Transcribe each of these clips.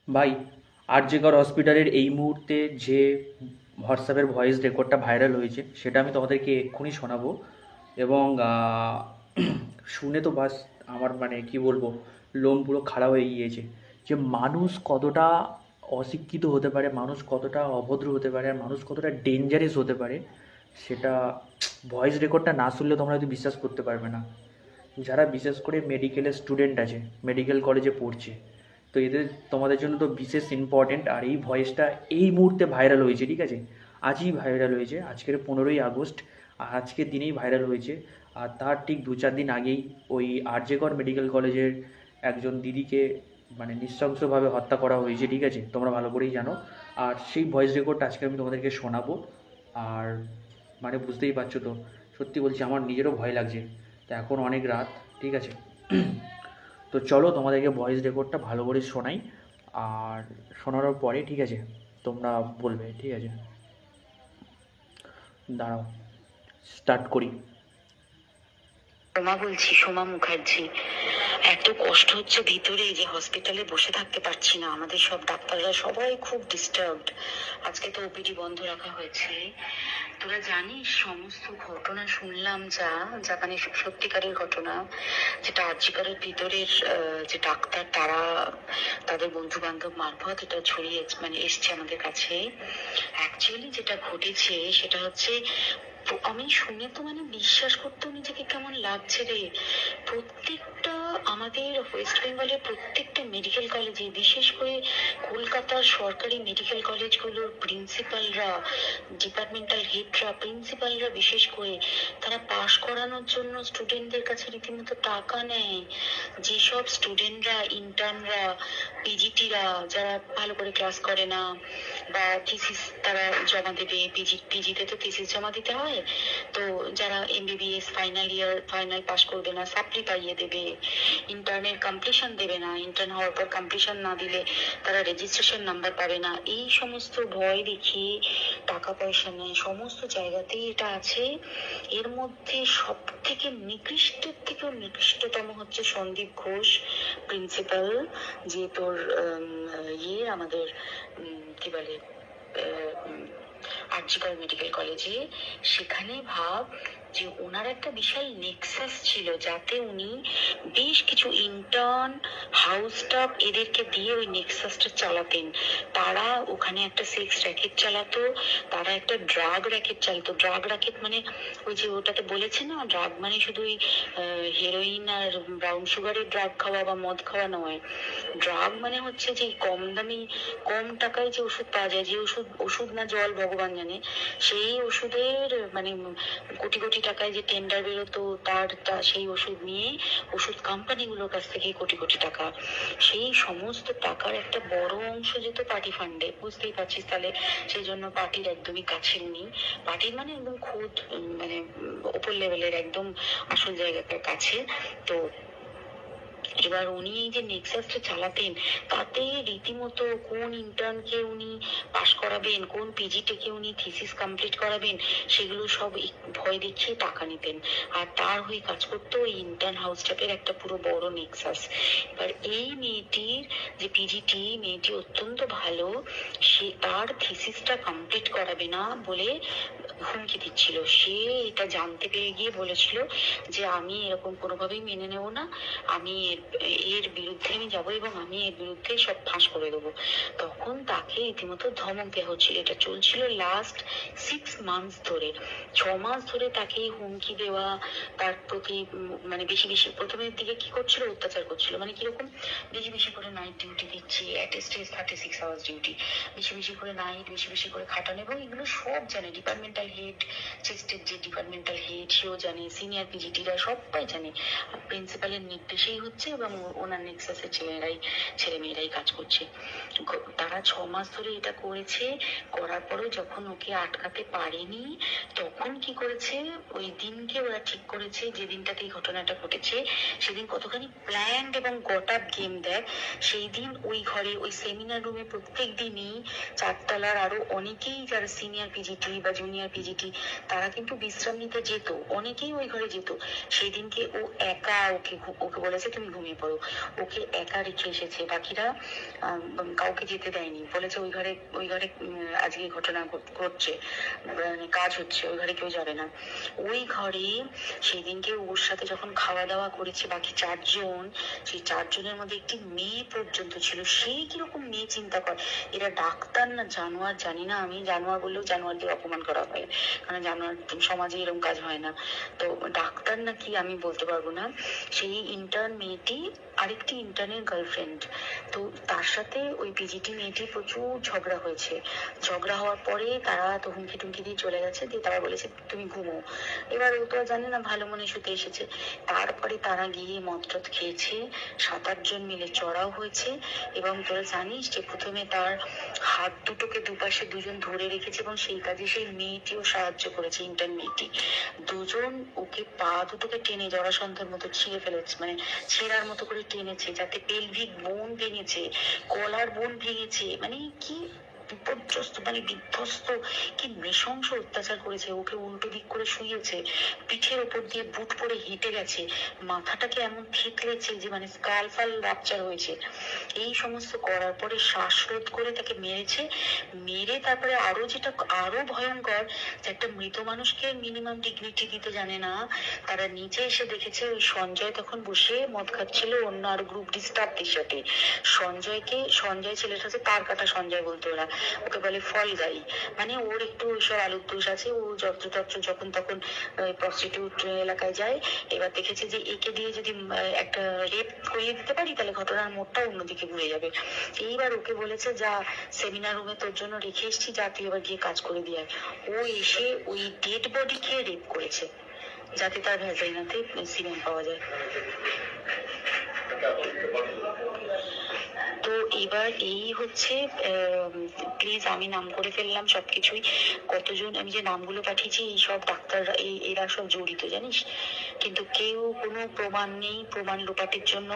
ভাই, আরজিকর হসপিটালের এই মুহূর্তে যে হোয়াটসঅ্যাপের ভয়েস রেকর্ডটা ভাইরাল হয়েছে সেটা আমি তোমাদেরকে এক্ষুনি শোনাবো। এবং শুনে তো বাস আমার মানে কি বলবো, লোম পুরো খাড়া হয়ে গিয়েছে। যে মানুষ কতটা অশিক্ষিত হতে পারে, মানুষ কতটা অভদ্র হতে পারে, আর মানুষ কতটা ডেঞ্জারাস হতে পারে, সেটা ভয়েস রেকর্ডটা না শুনলে তোমরা হয়তো বিশ্বাস করতে পারবে না। যারা বিশেষ করে মেডিকেলের স্টুডেন্ট আছে, মেডিকেল কলেজে পড়ছে, তো এদের তোমাদের জন্য তো বিশেষ ইম্পর্টেন্ট। আর এই ভয়েসটা এই মুহূর্তে ভাইরাল হয়েছে, ঠিক আছে? আজই ভাইরাল হয়েছে, আজকের 15ই আগস্ট। আর আজকের দিনেই ভাইরাল হয়েছে। আর তার ঠিক 2-4 দিন আগেই ওই আরজেকর মেডিকেল কলেজের একজন দিদিকে মানে নৃশংসভাবে হত্যা করা হয়েছে, ঠিক আছে? তোমরা ভালো করেই জানো। আর সেই ভয়েস রেকর্ডটা আজকে আমি তোমাদেরকে শোনাবো। আর মানে বুঝতেই পারছো তো, সত্যি বলছি আমার নিজেরও ভয় লাগছে। তো এখন অনেক রাত, ঠিক আছে? তো চলো তোমাদেরকে ভয়েস রেকর্ডটা ভালো করে শোনাই। আর শোনানোর পরে, ঠিক আছে, তোমরা বলবে, ঠিক আছে? দাঁড়াও, স্টার্ট করি। সোমা বলছি, সোমা মুখার্জি। এত কষ্ট হচ্ছে ভিতরে যে হসপিটালে বসে থাকতে পারছি না, আমাদের সব ডাক্তাররা সবাই খুব ডিস্টার্বড। আজকে তো ওপিডি বন্ধ রাখা হয়েছে। তোরা জানিস সমস্ত ঘটনা শুনলাম, যা যা মানে সত্যিকারের ঘটনা, যেটা আর্জিকরের ভিতরের যে ডাক্তার তারা তাদের বন্ধু বান্ধব মারফত এটা ছড়িয়ে মানে এসছে আমাদের কাছে। অ্যাকচুয়ালি যেটা ঘটেছে সেটা হচ্ছে, আমি শুনে তো মানে বিশ্বাস করতেও নিজেকে কেমন লাগছে রে। প্রত্যেকটা আমাদের ওয়েস্ট বেঙ্গলের প্রত্যেকটা মেডিকেল কলেজে, বিশেষ করে কলকাতার সরকারি মেডিকেল কলেজগুলোর প্রিন্সিপালরা, ডিপার্টমেন্টাল হেডরা, প্রিন্সিপালরা বিশেষ করে, তারা পাশ করানোর জন্য স্টুডেন্টদের কাছে রীতিমতো টাকা নেয়। যেসব স্টুডেন্টরা, ইন্টার্নরা, পিজিটিরা যারা ভালো করে ক্লাস করে না বা থিসিস তারা জমা দেবে, পিজিতে তো থিসিস জমা দিতে হয়, তো যারা MBBS final year final pass করবে না সাপ্লি পাইয়ে দেবে, ইন্টার্নের কমপ্লিশন দেবে না, ইন্টার্ন হওয়ার পর কমপ্লিশন না দিলে তারা রেজিস্ট্রেশন নাম্বার পাবে না, এই সমস্ত ভয় দেখিয়ে টাকা পয়সা নেয়। সমস্ত জায়গাতেই এটা আছে। এর মধ্যে সব থেকে নিকৃষ্টের থেকেও নিকৃষ্টতম হচ্ছে সন্দীপ ঘোষ, প্রিন্সিপাল, যে তোর আমাদের কি বলে আরজিকর মেডিকেল কলেজে। সেখানে ভাব যে ওনার একটা বিশাল নেক্সাস ছিল, যাতে উনি বেশ কিছু ইন্টার্ন, হাউস স্টাফ এদেরকে দিয়ে ওই নেক্সাসটা চালাতেন। তারা ওখানে একটা সেক্স র্যাকেট চালাতো, তারা একটা ড্রাগ র্যাকেট চালাতো। ড্রাগ র্যাকেট মানে ওই যে ওটাতে বলেছে না, ড্রাগ মানে শুধু ওই হেরোইন আর ব্রাউন সুগারের ড্রাগ খাওয়া বা মদ খাওয়া নয়। ড্রাগ মানে হচ্ছে যে কম দামি, কম টাকায় যে ওষুধ পাওয়া যায়, যে ওষুধ, ওষুধ না জল ভগবান জানে, সেই ওষুধের মানে কোটি কোটি টাকায় যে টেন্ডার বেরোতো, তার সেই ওষুধ নিয়ে ওষুধ কোম্পানিগুলোর কাছ থেকে কোটি কোটি টাকা, সেই সমস্ত টাকার একটা বড় অংশ যেত পার্টি ফান্ডে। বুঝতেই পারছিস তাহলে সেই জন্য পার্টির একদমই কাছের নেই। পার্টির মানে একদম খোদ মানে ওপর লেভেলের, একদম আসল জায়গাটার কাছে। তো এবার উনি এই যে নেক্সাসটা চালাতেন, তাতে রীতিমতো কোন ইন্টার্নকে উনি পাশ করাবেন, কোন পিজিটিকে উনি থিসিস কমপ্লিট করাবেন, সেগুলো সব ভয় দেখিয়ে টাকা নিতেন। আর তার হয়ে কাজ করতো ওই ইন্টার্ন হাউস স্টাফের একটা পুরো বড় নেক্সাস। এবার এই মেয়েটির যে পিজিটি, মেয়েটি অত্যন্ত ভালো, সে তার থিসিসটা কমপ্লিট করাবে না বলে হুমকি দিচ্ছিল। সে এটা জানতে পেরে গিয়ে বলেছিল যে আমি এরকম কোনোভাবেই মেনে নেব না, আমি এর বিরুদ্ধে আমি যাবো এবং আমি এর বিরুদ্ধে সব ফাঁস করে দেবো। তখন তাকে রীতিমতো ধমক দেওয়া হচ্ছিল। এটা চলছিল লাস্ট 6 মান্থস ধরে, 6 মাস ধরে তাকে হুমকি দেওয়া, তার প্রতি মানে বেশি বেশি প্রথমের দিকে কি করছিল, অত্যাচার করছিল। মানে কিরকম, বেশি বেশি করে নাইট ডিউটি দিচ্ছে, অ্যাটেস্টেজ 36 আওয়ার্স ডিউটি, বেশি বেশি করে নাইট, বেশি বেশি করে খাটানো, এবং এগুলো সব জানে ডিপার্টমেন্টাল হেড, চেস্টের যে ডিপার্টমেন্টাল হেড সেও জানে, সিনিয়র পিজিটিরা সবাই জানে। প্রিন্সিপালের নির্দেশেই হচ্ছে এবং ওনার নেক্সাসের ছেলে মেয়েরাই কাজ করছে। তারা 6 মাস ধরে এটা করেছে। করার পরেও যখন ওকে আটকাতে পারেনি, তখন কি করেছে, ওই দিনকে ওরা ঠিক করেছে, যে দিনটাতে এই ঘটনাটা ঘটেছে সেদিন কতখানি প্ল্যান্ড এবং গট আপ গেম দেয়। সেই দিন ওই ঘরে, ওই সেমিনার রুমে প্রত্যেক দিনই 4 তলার আরো অনেকেই যারা সিনিয়র পিজিটি বা জুনিয়র সিনিয়র পিজিটি, তারা কিন্তু বিশ্রাম নিতে যেত, অনেকেই ওই ঘরে যেত। সেদিনকে ও একা ওকে বলেছে তুমি ঘুমিয়ে পড়ো, ওকে একা রেখে এসেছে, বাকিরা কাউকে যেতে দেয়নি, বলেছে ওই ঘরে আজকে ঘটনা ঘটছে, মানে কাজ হচ্ছে, ওই ঘরে কেউ যাবে না। ওই ঘরে সেদিনকে ওর সাথে যখন খাওয়া দাওয়া করেছে বাকি 4 জন, সেই 4 জনের মধ্যে একটি মেয়ে পর্যন্ত ছিল। সেই কিরকম মেয়ে চিন্তা কর, এরা ডাক্তার না জানোয়ার জানি না, আমি জানোয়ার বললেও জানোয়ারদের অপমান করা হয়, কারণ জানোয়ার সমাজে এরকম কাজ হয় না। তো ডাক্তার না কি আমি বলতে পারবো না। সেই ইন্টার্ন মেয়েটি আরেকটি ইন্টার্নের গার্লফ্রেন্ড, তো তার সাথে ওই পিজিটি মেয়েটি প্রচুর ঝগড়া হয়েছে। ঝগড়া হওয়ার পরে তারা তো হুমকি টুমকি দিয়ে চলে গেছে, দিয়ে তারা বলেছে তুমি ঘুমো। এবার ও তো আর জানে না, ভালো মনে শুতে এসেছে। তারপরে তারা গিয়ে মদটদ খেয়েছে, 7-8 জন মিলে চড়াও হয়েছে। এবং তোরা জানিস যে প্রথমে তার হাত দুটোকে দুপাশে 2 জন ধরে রেখেছে, এবং সেই কাজে সেই মেয়েটিও সাহায্য করেছে, ইন্টার্ন মেয়েটি। 2 জন ওকে পা দুটোকে টেনে জরাসন্ধের মতো ছিঁড়ে ফেলেছে, মানে ছেঁড়ার মতো করে টেনেছে, যাতে পেলভিক বোন ভেঙেছে, কলার বোন ভেঙেছে, মানে কি বিপর্যস্ত, মানে বিধ্বস্ত, কি নৃশংস অত্যাচার করেছে। ওকে উল্টো দিক করে শুয়েছে, পিঠের ওপর দিয়ে বুট পরে হেঁটে গেছে, মাথাটাকে এমন থেতলেছে যে মানে স্কাল ফাল রাপচার হয়েছে। এই সমস্ত করার পরে শ্বাসরোধ করে তাকে মেরেছে। মেরে তারপরে আরো ভয়ঙ্কর, যে একটা মৃত মানুষকে মিনিমাম ডিগনিটি দিতে জানে না, তারা নিচে এসে দেখেছে ওই সঞ্জয় তখন বসে মদ খাচ্ছিল অন্য আরো গ্রুপ ডিস্টার্বদের সাথে। সঞ্জয় ছেলেটা হচ্ছে তার কাটা সঞ্জয় বলতে ওরা, ওকে বলে ফল গাই, মানে ওর একটু ওইসব আলুর দোষ আছে, ও যত্রতত্র যখন তখন প্রস্টিটিউট এলাকায় যায়। এবার দেখেছে যে একে দিয়ে যদি একটা রেপ করিয়ে দিতে পারি তাহলে ঘটনার মোড়টা অন্যদিকে ঘুরে যাবে। এইবার ওকে বলেছে যা, সেমিনার রুমে তোর জন্য রেখে এসেছি, যা তুই এবার গিয়ে কাজ করে দিয়ে আয়। ও এসে ওই ডেড বডিকে রেপ করেছে, যাতে তার ভ্যাজাইনাতে সিমেন্ট পাওয়া যায়। তো এবার এই হচ্ছে, প্লিজ আমি নাম করে ফেললাম সবকিছুই, কতজন আমি যে নামগুলো পাঠিয়েছি এই সব ডাক্তাররা, এরা সব জড়িত জানিস, কিন্তু কেউ কোনো প্রমাণ নেই। প্রমাণ লোপাটের জন্য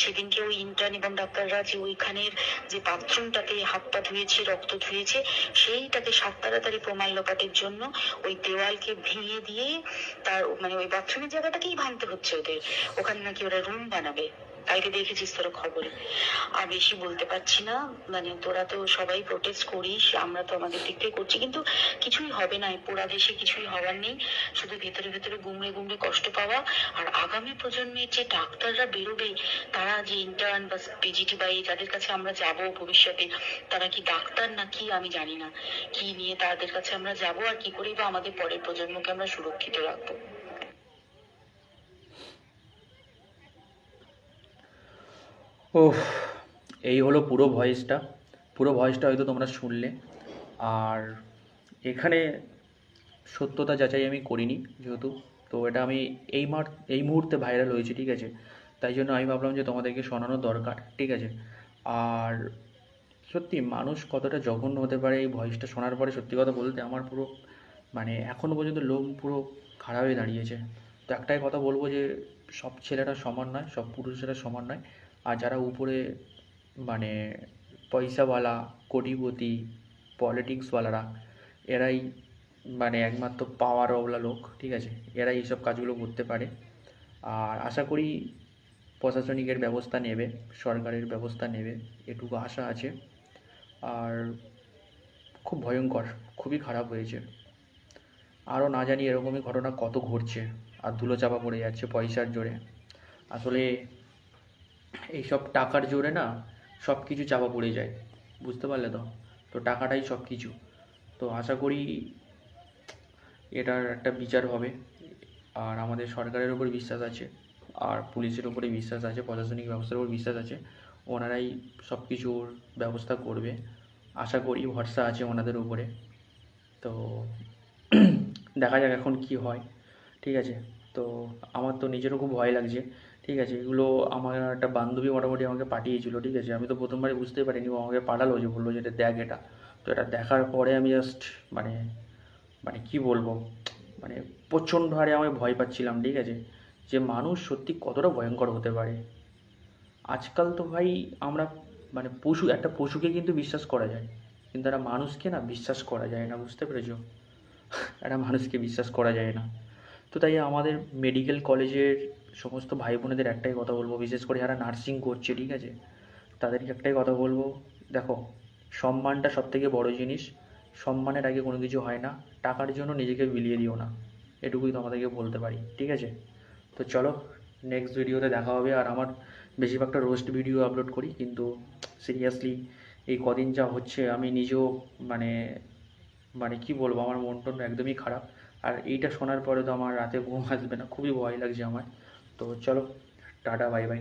সেদিনকে ওই ইন্টার্ন এবং ডাক্তাররা যে ওইখানের যে বাথরুমটাতে হাত পা ধুয়েছে, রক্ত ধুয়েছে, সেইটাকে তাড়াতাড়ি প্রমাণ লোপাটের জন্য ওই দেওয়ালকে ভেঙে দিয়ে তার মানে ওই বাথরুমের জায়গাটাকেই ভাঙতে হচ্ছে ওদের, ওখানে নাকি ওরা রুম বানাবে। কালকে দেখেছিস তোরা খবরে। আর বেশি বলতে পারছি না, মানে তোরা তো সবাই প্রোটেস্ট করিস, আমরা তো আমাদের দিক থেকে করছি, কিন্তু কিছুই হবে না, পুরা দেশে কিছুই হবার নেই, শুধু ভেতরে ভেতরে গুমড়ে গুমড়ে কষ্ট পাওয়া। আর আগামী প্রজন্মের যে ডাক্তাররা বেরোবে, তারা যে ইন্টার্ন বা পিজিটি বা যাদের কাছে আমরা যাব ভবিষ্যতে, তারা কি ডাক্তার না কি আমি জানি না, কি নিয়ে তাদের কাছে আমরা যাব, আর কি করেই বা আমাদের পরের প্রজন্মকে আমরা সুরক্ষিত রাখবো। ওহ, এই হলো পুরো ভয়েসটা হয়তো তোমরা শুনলে। আর এখানে সত্যতা যাচাই আমি করিনি যেহেতু, তো এটা আমি এই মুহূর্তে ভাইরাল হয়েছে, ঠিক আছে, তাই জন্য আমি ভাবলাম যে তোমাদেরকে শোনানো দরকার, ঠিক আছে। আর সত্যি মানুষ কতটা জঘন্য হতে পারে এই ভয়েসটা শোনার পরে, সত্যি কথা বলতে আমার পুরো মানে এখনও পর্যন্ত লোম পুরো খাড়া হয়ে দাঁড়িয়েছে। তো একটাই কথা বলবো যে সব ছেলেরা সমান নয়, সব পুরুষেরা সমান নয়। আর যারা উপরে মানে পয়সাওয়ালা, কোটিপতি, পলিটিক্সওয়ালারা, এরাই মানে একমাত্র পাওয়ারওয়ালা লোক, ঠিক আছে, এরাই এইসব কাজগুলো করতে পারে। আর আশা করি প্রশাসনিকের ব্যবস্থা নেবে, সরকারের ব্যবস্থা নেবে, এটুকু আশা আছে। আর খুব ভয়ঙ্কর, খুবই খারাপ হয়েছে। আরও না জানি এরকমই ঘটনা কত ঘটছে, আর ধুলো চাপা পড়ে যাচ্ছে পয়সার জোরে। আসলে এইসব টাকার জোরে না সব কিছু চাপা পড়ে যায়, বুঝতে পারলে তো? তো টাকাটাই সব কিছু। তো আশা করি এটার একটা বিচার হবে। আর আমাদের সরকারের উপর বিশ্বাস আছে, আর পুলিশের উপরে বিশ্বাস আছে, প্রশাসনিক ব্যবস্থার উপর বিশ্বাস আছে, ওনারাই সব কিছুর ব্যবস্থা করবে। আশা করি, ভরসা আছে ওনাদের উপরে। তো দেখা যাক এখন কি হয়, ঠিক আছে। তো আমার তো নিজেরও খুব ভয় লাগছে, ঠিক আছে। এগুলো আমার একটা বান্ধবী মোটামুটি আমাকে পাঠিয়েছিল, ঠিক আছে। আমি তো প্রথমবারে বুঝতেই পারিনি, ও আমাকে পাঠালো, যে বললো যে এটা দেখ এটা। তো এটা দেখার পরে আমি জাস্ট মানে মানে কী বলবো, মানে প্রচণ্ড হারে আমি ভয় পাচ্ছিলাম, ঠিক আছে, যে মানুষ সত্যি কতটা ভয়ঙ্কর হতে পারে। আজকাল তো ভাই আমরা মানে একটা পশুকে কিন্তু বিশ্বাস করা যায়, কিন্তু একটা মানুষকে না বিশ্বাস করা যায় না, বুঝতে পেরেছো? একটা মানুষকে বিশ্বাস করা যায় না। তো তাই আমাদের মেডিকেল কলেজের সমস্ত ভাই বোনেদের একটাই কথা বলবো, বিশেষ করে যারা নার্সিং করছে, ঠিক আছে, তাদেরকে একটাই কথা বলবো, দেখো, সম্মানটা সবথেকে বড় জিনিস। সম্মানের আগে কোনো কিছু হয় না। টাকার জন্য নিজেকে বিলিয়ে দিও না, এটুকুই তোমাদেরকে বলতে পারি, ঠিক আছে? তো চলো, নেক্সট ভিডিওতে দেখা হবে। আর আমার বেশিরভাগটা রোস্ট ভিডিও আপলোড করি, কিন্তু সিরিয়াসলি এই কদিন যা হচ্ছে আমি নিজেও মানে মানে কি বলবো, আমার মন টন একদমই খারাপ। আর এইটা শোনার পরে তো আমার রাতে ঘুম আসবে না, খুবই ভয় লাগছে আমার। তো চলো, টাটা, বাই বাই।